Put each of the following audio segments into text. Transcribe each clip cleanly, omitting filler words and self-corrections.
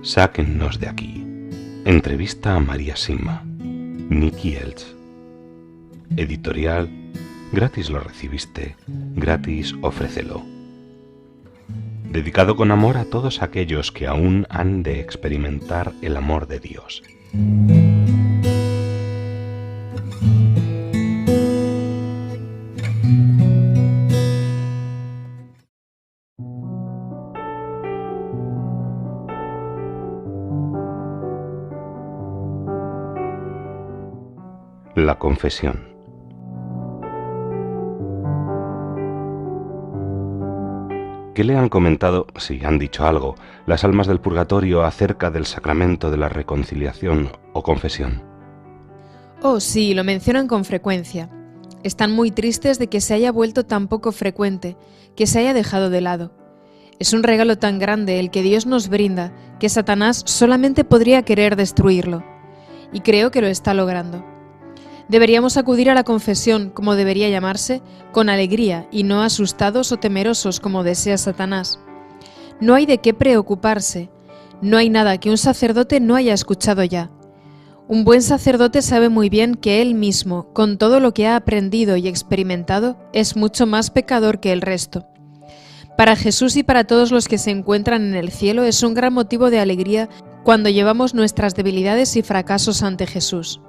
Sáquennos de aquí. Entrevista a María Simma. Nicky Elch. Editorial. Gratis lo recibiste, gratis ofrécelo. Dedicado con amor a todos aquellos que aún han de experimentar el amor de Dios. La confesión. ¿Qué le han comentado, si han dicho algo, las almas del purgatorio acerca del sacramento de la reconciliación o confesión? Oh, sí, lo mencionan con frecuencia. Están muy tristes de que se haya vuelto tan poco frecuente, que se haya dejado de lado. Es un regalo tan grande el que Dios nos brinda, que Satanás solamente podría querer destruirlo. Y creo que lo está logrando. Deberíamos acudir a la confesión, como debería llamarse, con alegría y no asustados o temerosos como desea Satanás. No hay de qué preocuparse, no hay nada que un sacerdote no haya escuchado ya. Un buen sacerdote sabe muy bien que él mismo, con todo lo que ha aprendido y experimentado, es mucho más pecador que el resto. Para Jesús y para todos los que se encuentran en el cielo es un gran motivo de alegría cuando llevamos nuestras debilidades y fracasos ante Jesús.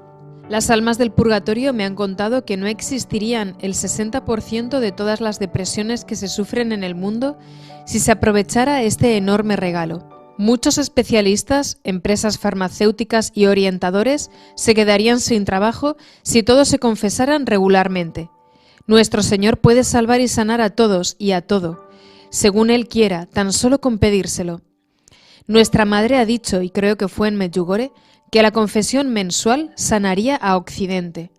Las almas del purgatorio me han contado que no existirían el 60% de todas las depresiones que se sufren en el mundo si se aprovechara este enorme regalo. Muchos especialistas, empresas farmacéuticas y orientadores se quedarían sin trabajo si todos se confesaran regularmente. Nuestro Señor puede salvar y sanar a todos y a todo, según Él quiera, tan solo con pedírselo. Nuestra madre ha dicho, y creo que fue en Medjugorje, que la confesión mensual sanaría a Occidente.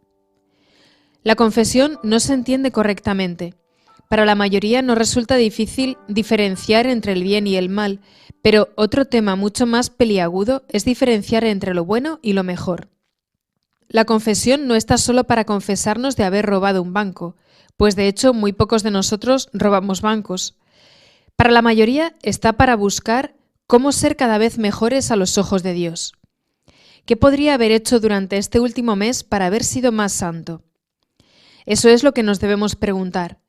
La confesión no se entiende correctamente. Para la mayoría nos resulta difícil diferenciar entre el bien y el mal, pero otro tema mucho más peliagudo es diferenciar entre lo bueno y lo mejor. La confesión no está solo para confesarnos de haber robado un banco, pues de hecho muy pocos de nosotros robamos bancos. Para la mayoría está para buscar cómo ser cada vez mejores a los ojos de Dios. ¿Qué podría haber hecho durante este último mes para haber sido más santo? Eso es lo que nos debemos preguntar.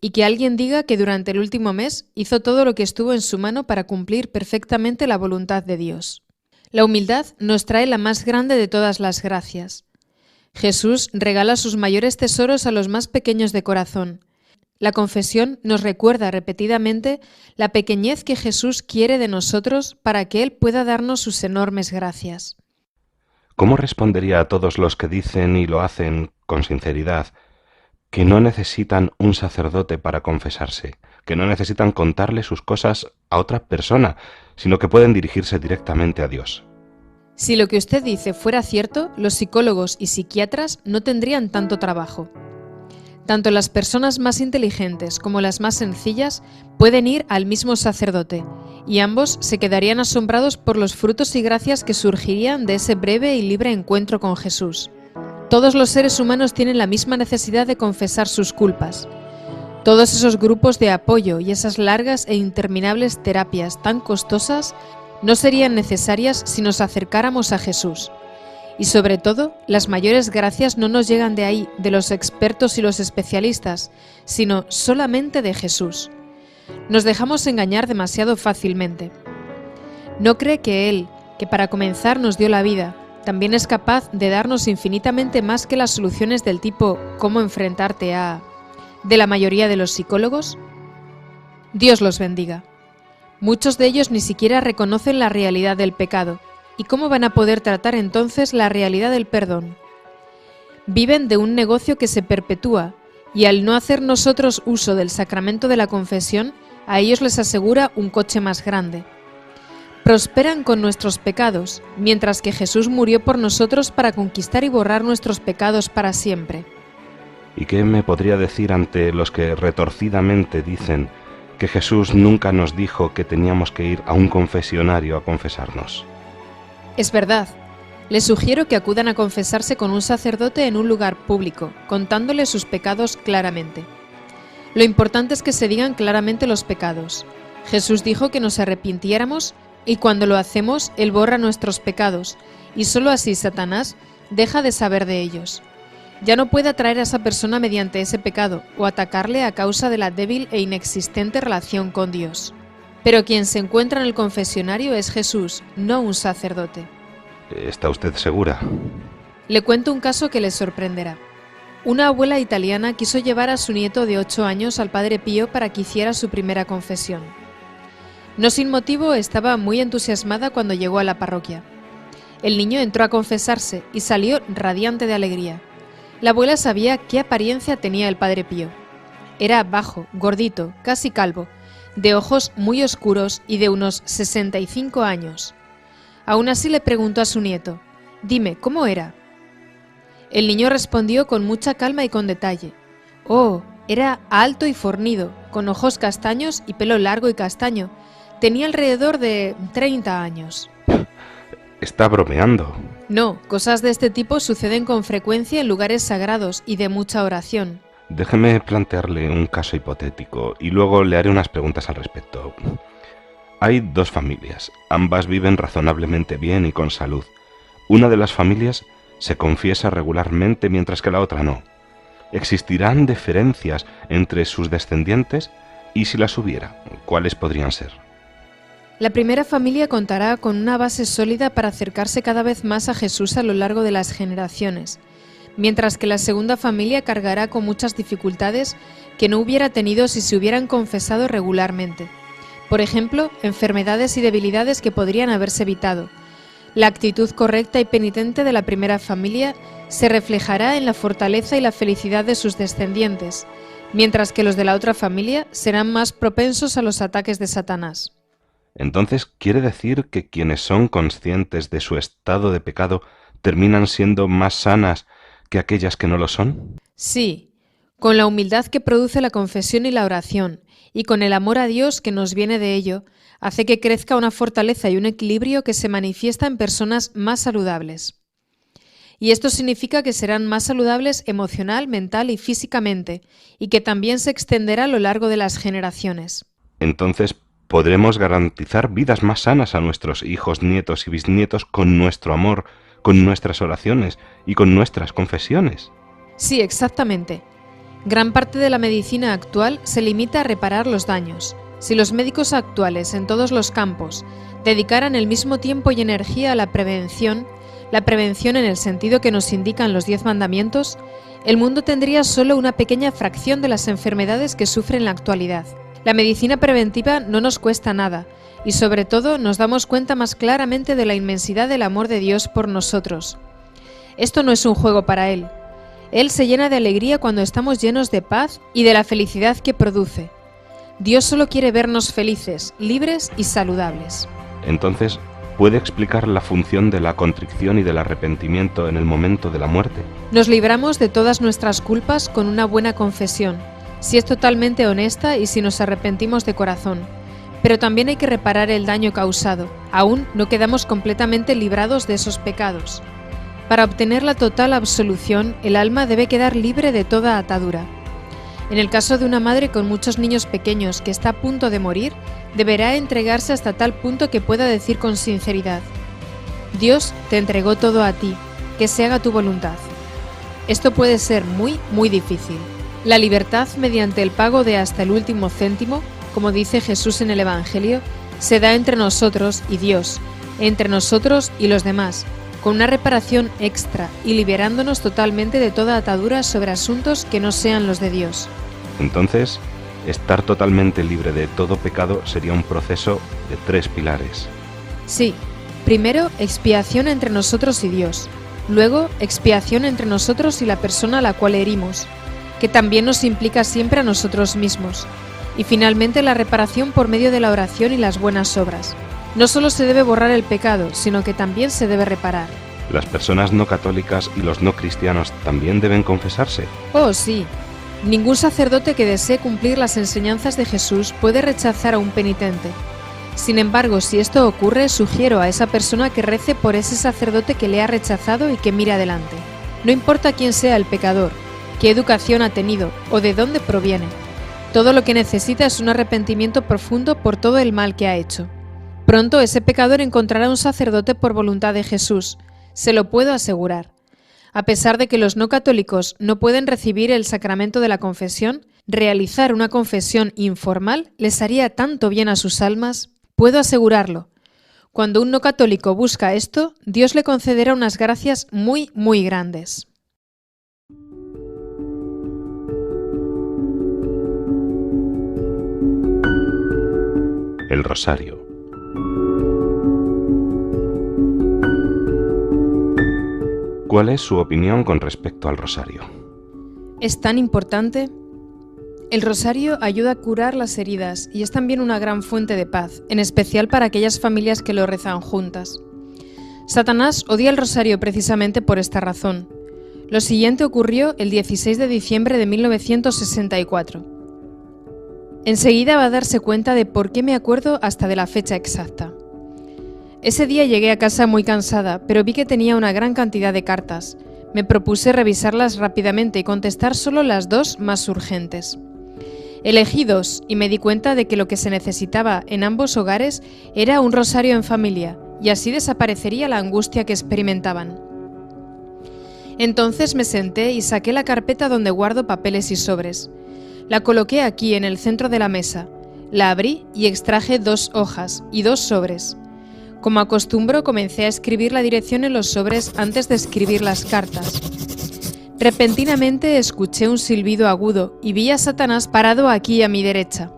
Y que alguien diga que durante el último mes hizo todo lo que estuvo en su mano para cumplir perfectamente la voluntad de Dios. La humildad nos trae la más grande de todas las gracias. Jesús regala sus mayores tesoros a los más pequeños de corazón. La confesión nos recuerda repetidamente la pequeñez que Jesús quiere de nosotros para que Él pueda darnos sus enormes gracias. ¿Cómo respondería a todos los que dicen y lo hacen con sinceridad que no necesitan un sacerdote para confesarse, que no necesitan contarle sus cosas a otra persona, sino que pueden dirigirse directamente a Dios? Si lo que usted dice fuera cierto, los psicólogos y psiquiatras no tendrían tanto trabajo. Tanto las personas más inteligentes como las más sencillas pueden ir al mismo sacerdote, y ambos se quedarían asombrados por los frutos y gracias que surgirían de ese breve y libre encuentro con Jesús. Todos los seres humanos tienen la misma necesidad de confesar sus culpas. Todos esos grupos de apoyo y esas largas e interminables terapias tan costosas no serían necesarias si nos acercáramos a Jesús. Y sobre todo, las mayores gracias no nos llegan de ahí, de los expertos y los especialistas, sino solamente de Jesús. Nos dejamos engañar demasiado fácilmente. ¿No cree que Él, que para comenzar nos dio la vida, también es capaz de darnos infinitamente más que las soluciones del tipo «¿cómo enfrentarte a...» de la mayoría de los psicólogos? Dios los bendiga. Muchos de ellos ni siquiera reconocen la realidad del pecado. ¿Y cómo van a poder tratar entonces la realidad del perdón? Viven de un negocio que se perpetúa, y al no hacer nosotros uso del sacramento de la confesión, a ellos les asegura un coche más grande. Prosperan con nuestros pecados, mientras que Jesús murió por nosotros para conquistar y borrar nuestros pecados para siempre. ¿Y qué me podría decir ante los que retorcidamente dicen que Jesús nunca nos dijo que teníamos que ir a un confesionario a confesarnos? Es verdad, Les sugiero que acudan a confesarse con un sacerdote en un lugar público, contándole sus pecados claramente. Lo importante es que se digan claramente los pecados. Jesús dijo que nos arrepintiéramos y cuando lo hacemos, Él borra nuestros pecados y solo así Satanás deja de saber de ellos. Ya no puede atraer a esa persona mediante ese pecado o atacarle a causa de la débil e inexistente relación con Dios. Pero quien se encuentra en el confesionario es Jesús, no un sacerdote. ¿Está usted segura? Le cuento un caso que le sorprenderá. Una abuela italiana quiso llevar a su nieto de 8 años al Padre Pío para que hiciera su primera confesión. No sin motivo estaba muy entusiasmada cuando llegó a la parroquia. El niño entró a confesarse y salió radiante de alegría. La abuela sabía qué apariencia tenía el Padre Pío. Era bajo, gordito, casi calvo, de ojos muy oscuros y de unos 65 años. Aún así le preguntó a su nieto: «Dime, ¿cómo era?». El niño respondió con mucha calma y con detalle: «Oh, era alto y fornido, con ojos castaños y pelo largo y castaño. Tenía alrededor de 30 años». Está bromeando. No, cosas de este tipo suceden con frecuencia en lugares sagrados y de mucha oración. Déjeme plantearle un caso hipotético y luego le haré unas preguntas al respecto. Hay dos familias, ambas viven razonablemente bien y con salud. Una de las familias se confiesa regularmente mientras que la otra no. ¿Existirán diferencias entre sus descendientes? Y si las hubiera, ¿cuáles podrían ser? La primera familia contará con una base sólida para acercarse cada vez más a Jesús a lo largo de las generaciones, mientras que la segunda familia cargará con muchas dificultades que no hubiera tenido si se hubieran confesado regularmente. Por ejemplo, enfermedades y debilidades que podrían haberse evitado. La actitud correcta y penitente de la primera familia se reflejará en la fortaleza y la felicidad de sus descendientes, mientras que los de la otra familia serán más propensos a los ataques de Satanás. Entonces, ¿quiere decir que quienes son conscientes de su estado de pecado terminan siendo más sanas que aquellas que no lo son? Sí, con la humildad que produce la confesión y la oración, y con el amor a Dios que nos viene de ello, hace que crezca una fortaleza y un equilibrio que se manifiesta en personas más saludables. Y esto significa que serán más saludables emocional, mental y físicamente, y que también se extenderá a lo largo de las generaciones. Entonces, podremos garantizar vidas más sanas a nuestros hijos, nietos y bisnietos con nuestro amor, con nuestras oraciones y con nuestras confesiones. Sí, exactamente. Gran parte de la medicina actual se limita a reparar los daños. Si los médicos actuales en todos los campos dedicaran el mismo tiempo y energía a la prevención en el sentido que nos indican los 10 mandamientos, el mundo tendría solo una pequeña fracción de las enfermedades que sufre en la actualidad. La medicina preventiva no nos cuesta nada y sobre todo nos damos cuenta más claramente de la inmensidad del amor de Dios por nosotros. Esto no es un juego para Él. Él se llena de alegría cuando estamos llenos de paz y de la felicidad que produce. Dios solo quiere vernos felices, libres y saludables. Entonces, ¿puede explicar la función de la contrición y del arrepentimiento en el momento de la muerte? Nos libramos de todas nuestras culpas con una buena confesión, si es totalmente honesta y si nos arrepentimos de corazón. Pero también hay que reparar el daño causado. Aún no quedamos completamente librados de esos pecados. Para obtener la total absolución, el alma debe quedar libre de toda atadura. En el caso de una madre con muchos niños pequeños que está a punto de morir, deberá entregarse hasta tal punto que pueda decir con sinceridad: Dios te entregó todo a ti, que se haga tu voluntad. Esto puede ser muy, muy difícil. La libertad mediante el pago de hasta el último céntimo, como dice Jesús en el Evangelio, se da entre nosotros y Dios, entre nosotros y los demás, con una reparación extra y liberándonos totalmente de toda atadura sobre asuntos que no sean los de Dios. Entonces, estar totalmente libre de todo pecado sería un proceso de 3 pilares. Sí, primero expiación entre nosotros y Dios, luego expiación entre nosotros y la persona a la cual herimos, que también nos implica siempre a nosotros mismos, y finalmente la reparación por medio de la oración y las buenas obras. No solo se debe borrar el pecado, sino que también se debe reparar. ¿Las personas no católicas y los no cristianos también deben confesarse? Oh, sí. Ningún sacerdote que desee cumplir las enseñanzas de Jesús puede rechazar a un penitente. Sin embargo, si esto ocurre, sugiero a esa persona que rece por ese sacerdote que le ha rechazado y que mire adelante. No importa quién sea el pecador, qué educación ha tenido o de dónde proviene. Todo lo que necesita es un arrepentimiento profundo por todo el mal que ha hecho. Pronto ese pecador encontrará un sacerdote por voluntad de Jesús, se lo puedo asegurar. A pesar de que los no católicos no pueden recibir el sacramento de la confesión, realizar una confesión informal les haría tanto bien a sus almas. Puedo asegurarlo. Cuando un no católico busca esto, Dios le concederá unas gracias muy, muy grandes. El rosario. ¿Cuál es su opinión con respecto al rosario? ¿Es tan importante? El rosario ayuda a curar las heridas y es también una gran fuente de paz, en especial para aquellas familias que lo rezan juntas. Satanás odia el rosario precisamente por esta razón. Lo siguiente ocurrió el 16 de diciembre de 1964. Enseguida va a darse cuenta de por qué me acuerdo hasta de la fecha exacta. Ese día llegué a casa muy cansada, pero vi que tenía una gran cantidad de cartas. Me propuse revisarlas rápidamente y contestar solo las 2 más urgentes. Elegí 2 y me di cuenta de que lo que se necesitaba en ambos hogares era un rosario en familia, y así desaparecería la angustia que experimentaban. Entonces me senté y saqué la carpeta donde guardo papeles y sobres. La coloqué aquí en el centro de la mesa, la abrí y extraje 2 hojas y 2 sobres. Como acostumbro, comencé a escribir la dirección en los sobres antes de escribir las cartas. Repentinamente escuché un silbido agudo y vi a Satanás parado aquí a mi derecha.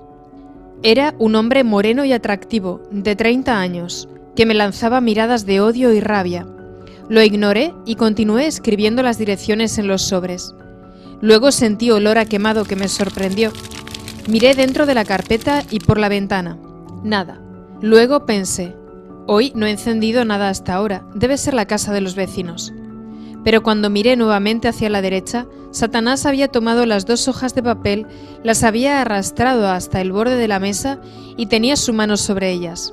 Era un hombre moreno y atractivo, de 30 años, que me lanzaba miradas de odio y rabia. Lo ignoré y continué escribiendo las direcciones en los sobres. Luego sentí olor a quemado que me sorprendió. Miré dentro de la carpeta y por la ventana. Nada. Luego pensé: hoy no he encendido nada hasta ahora, debe ser la casa de los vecinos. Pero cuando miré nuevamente hacia la derecha, Satanás había tomado las 2 hojas de papel, las había arrastrado hasta el borde de la mesa y tenía su mano sobre ellas.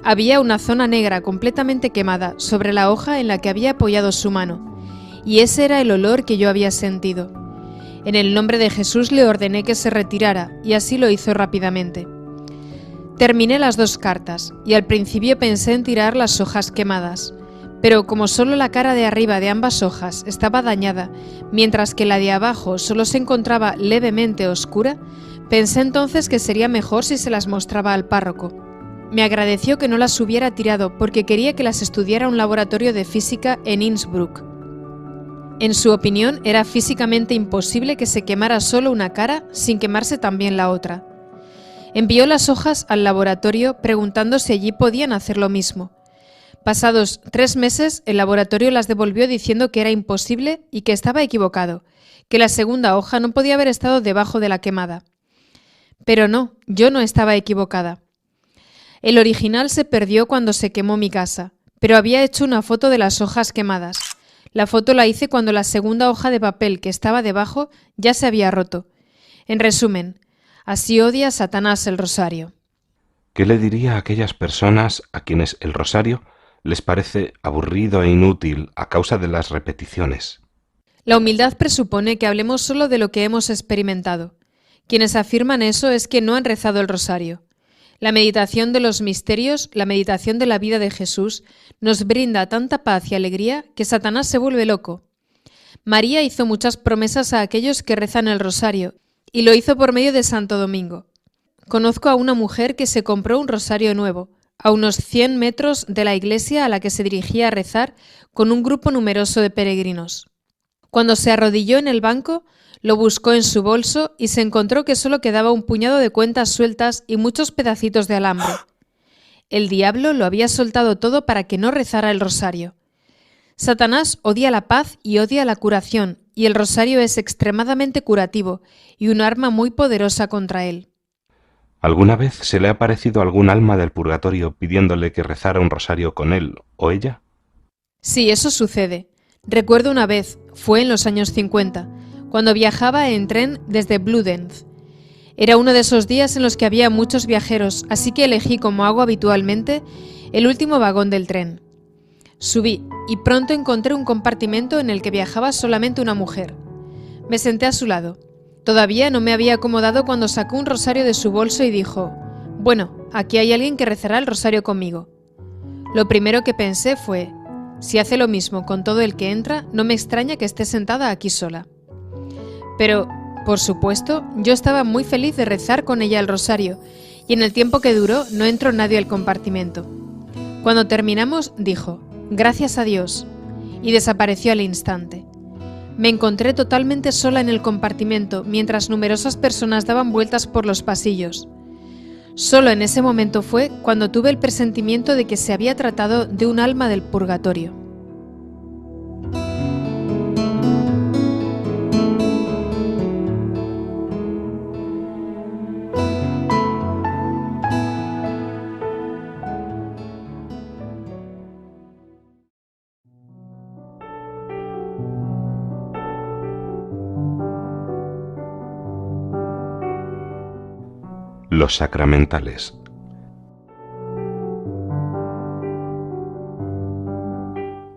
Había una zona negra completamente quemada sobre la hoja en la que había apoyado su mano, y ese era el olor que yo había sentido. En el nombre de Jesús le ordené que se retirara, y así lo hizo rápidamente. Terminé las 2 cartas, y al principio pensé en tirar las hojas quemadas, pero como solo la cara de arriba de ambas hojas estaba dañada, mientras que la de abajo solo se encontraba levemente oscura, pensé entonces que sería mejor si se las mostraba al párroco. Me agradeció que no las hubiera tirado porque quería que las estudiara un laboratorio de física en Innsbruck. En su opinión, era físicamente imposible que se quemara solo una cara sin quemarse también la otra. Envió las hojas al laboratorio preguntando si allí podían hacer lo mismo. Pasados 3 meses, el laboratorio las devolvió diciendo que era imposible y que estaba equivocado, que la segunda hoja no podía haber estado debajo de la quemada. Pero no, yo no estaba equivocada. El original se perdió cuando se quemó mi casa, pero había hecho una foto de las hojas quemadas. La foto la hice cuando la segunda hoja de papel que estaba debajo ya se había roto. En resumen, así odia Satanás el rosario. ¿Qué le diría a aquellas personas a quienes el rosario les parece aburrido e inútil a causa de las repeticiones? La humildad presupone que hablemos solo de lo que hemos experimentado. Quienes afirman eso es que no han rezado el rosario. La meditación de los misterios, la meditación de la vida de Jesús, nos brinda tanta paz y alegría que Satanás se vuelve loco. María hizo muchas promesas a aquellos que rezan el rosario, y lo hizo por medio de Santo Domingo. Conozco a una mujer que se compró un rosario nuevo, a unos 100 metros de la iglesia a la que se dirigía a rezar con un grupo numeroso de peregrinos. Cuando se arrodilló en el banco, lo buscó en su bolso y se encontró que solo quedaba un puñado de cuentas sueltas y muchos pedacitos de alambre. El diablo lo había soltado todo para que no rezara el rosario. Satanás odia la paz y odia la curación, y el rosario es extremadamente curativo y un arma muy poderosa contra él. ¿Alguna vez se le ha aparecido algún alma del purgatorio pidiéndole que rezara un rosario con él o ella? Sí, eso sucede. Recuerdo una vez, fue en los años 50, cuando viajaba en tren desde Bludenz. Era uno de esos días en los que había muchos viajeros, así que elegí, como hago habitualmente, el último vagón del tren. Subí y pronto encontré un compartimento en el que viajaba solamente una mujer. Me senté a su lado. Todavía no me había acomodado cuando sacó un rosario de su bolso y dijo: «Bueno, aquí hay alguien que rezará el rosario conmigo». Lo primero que pensé fue: si hace lo mismo con todo el que entra, no me extraña que esté sentada aquí sola. Pero, por supuesto, yo estaba muy feliz de rezar con ella el rosario, y en el tiempo que duró no entró nadie al compartimento. Cuando terminamos, dijo: «Gracias a Dios», y desapareció al instante. Me encontré totalmente sola en el compartimento, mientras numerosas personas daban vueltas por los pasillos. Solo en ese momento fue cuando tuve el presentimiento de que se había tratado de un alma del purgatorio. Los sacramentales.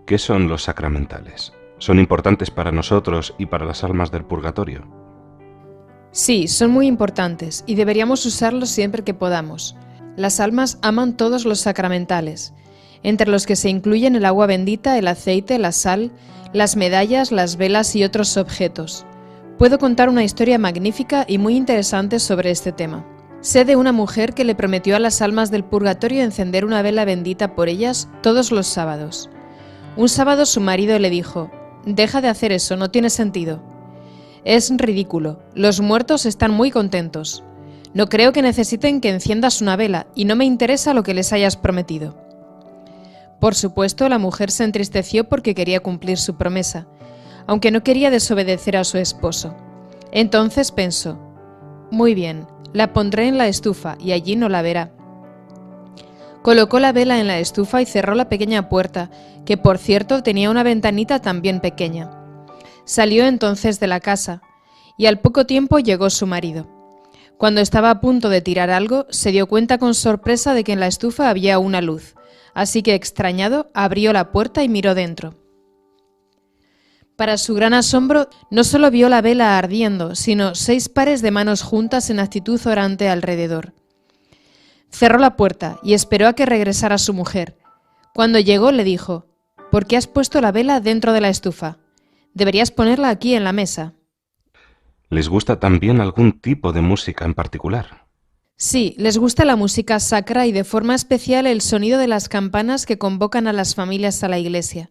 ¿Qué son los sacramentales? ¿Son importantes para nosotros y para las almas del purgatorio? Sí, son muy importantes y deberíamos usarlos siempre que podamos. Las almas aman todos los sacramentales, entre los que se incluyen el agua bendita, el aceite, la sal, las medallas, las velas y otros objetos. Puedo contar una historia magnífica y muy interesante sobre este tema. Sé de una mujer que le prometió a las almas del purgatorio encender una vela bendita por ellas todos los sábados. Un sábado su marido le dijo: «Deja de hacer eso, no tiene sentido. Es ridículo, los muertos están muy contentos. No creo que necesiten que enciendas una vela y no me interesa lo que les hayas prometido». Por supuesto, la mujer se entristeció porque quería cumplir su promesa, aunque no quería desobedecer a su esposo. Entonces pensó: «Muy bien, la pondré en la estufa y allí no la verá». Colocó la vela en la estufa y cerró la pequeña puerta, que por cierto tenía una ventanita también pequeña. Salió entonces de la casa, y al poco tiempo llegó su marido. Cuando estaba a punto de tirar algo, se dio cuenta con sorpresa de que en la estufa había una luz, así que extrañado abrió la puerta y miró dentro. Para su gran asombro, no solo vio la vela ardiendo, sino 6 pares de manos juntas en actitud orante alrededor. Cerró la puerta y esperó a que regresara su mujer. Cuando llegó le dijo: «¿Por qué has puesto la vela dentro de la estufa? Deberías ponerla aquí en la mesa». ¿Les gusta también algún tipo de música en particular? Sí, les gusta la música sacra y de forma especial el sonido de las campanas que convocan a las familias a la iglesia.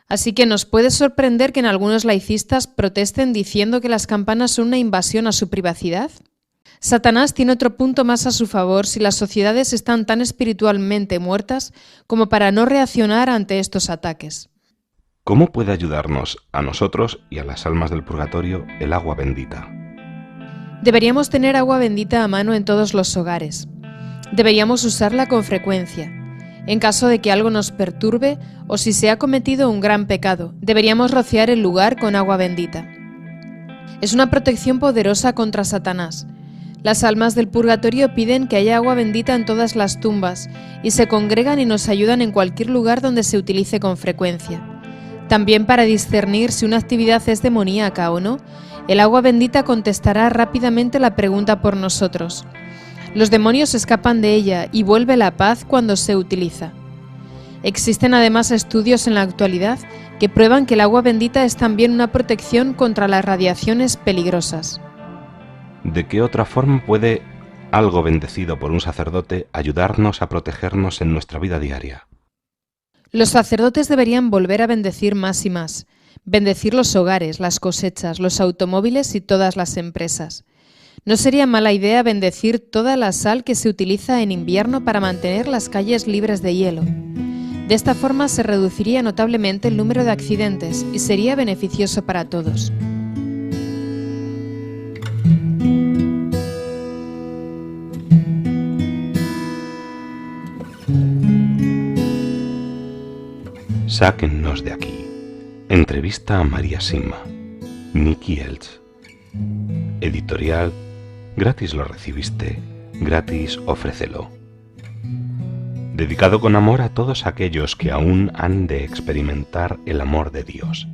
Así que nos puede sorprender que en algunos laicistas protesten diciendo que las campanas son una invasión a su privacidad. Satanás tiene otro punto más a su favor si las sociedades están tan espiritualmente muertas como para no reaccionar ante estos ataques. ¿Cómo puede ayudarnos a nosotros y a las almas del purgatorio el agua bendita? Deberíamos tener agua bendita a mano en todos los hogares. Deberíamos usarla con frecuencia. En caso de que algo nos perturbe o si se ha cometido un gran pecado, deberíamos rociar el lugar con agua bendita. Es una protección poderosa contra Satanás. Las almas del purgatorio piden que haya agua bendita en todas las tumbas y se congregan y nos ayudan en cualquier lugar donde se utilice con frecuencia. También para discernir si una actividad es demoníaca o no, el agua bendita contestará rápidamente la pregunta por nosotros. Los demonios escapan de ella y vuelve la paz cuando se utiliza. Existen además estudios en la actualidad que prueban que el agua bendita es también una protección contra las radiaciones peligrosas. ¿De qué otra forma puede algo bendecido por un sacerdote ayudarnos a protegernos en nuestra vida diaria? Los sacerdotes deberían volver a bendecir más y más, bendecir los hogares, las cosechas, los automóviles y todas las empresas. No sería mala idea bendecir toda la sal que se utiliza en invierno para mantener las calles libres de hielo. De esta forma se reduciría notablemente el número de accidentes y sería beneficioso para todos. Sáquennos de aquí. Entrevista a María Sima. Nicky Elch. Editorial Gratis lo recibiste, gratis ofrécelo. Dedicado con amor a todos aquellos que aún han de experimentar el amor de Dios.